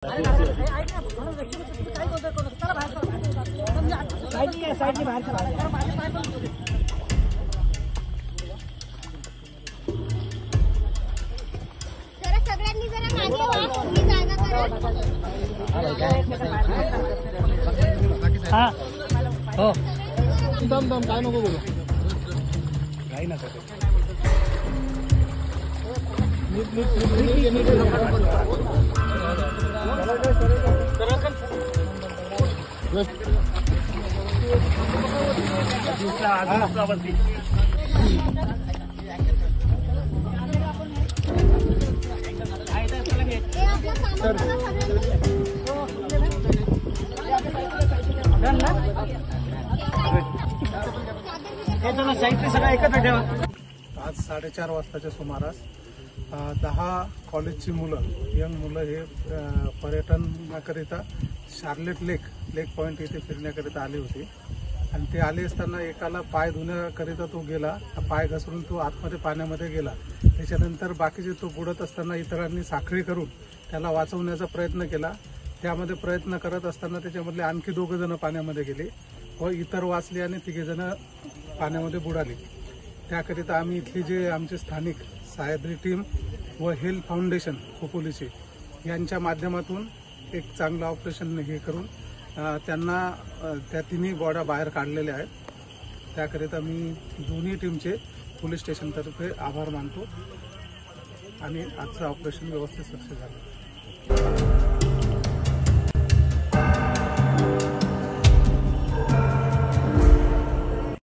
सगळ्यांनी जरा मागे व्हा, मी जागा करा। हां हो दम दम काय नको बोलू काही नका आज 4:30 वाजताच्या सुमारास 10 कॉलेजची मुलं यंग मुलं हे पर्यटनाकरिता शार्लेट लेक पॉइंट येथे फिरण्याकरिता आली होती आणि ते आले असताना एकाला पाय धुण्याकरिता तो गेला, पाय घसरून तो आतमध्ये पाण्यामध्ये गेला। त्याच्यानंतर बाकीचे तो बुडत असताना इतरांनी साखळी करून त्याला वाचवण्याचा प्रयत्न केला। त्यामध्ये प्रयत्न करत असताना त्याच्यामधले आणखी 2 जण पाण्यामध्ये गेले व इतर वाचले आणि 3 जण पाण्यामध्ये बुडाले। त्याकरिता आम्ही इथले जे आमचे स्थानिक सह्याद्री टीम व हेल्थ फाउंडेशन खोपोलीचे यांच्या माध्यमातून एक चांगलं ऑपरेशन हे करून त्यांना त्या 3 बॉड्या बाहेर काढलेल्या आहेत। त्याकरिता मी दोन्ही टीमचे पोलीस स्टेशनतर्फे आभार मानतो आणि आजचं ऑपरेशन व्यवस्थित सक्सेस झालं।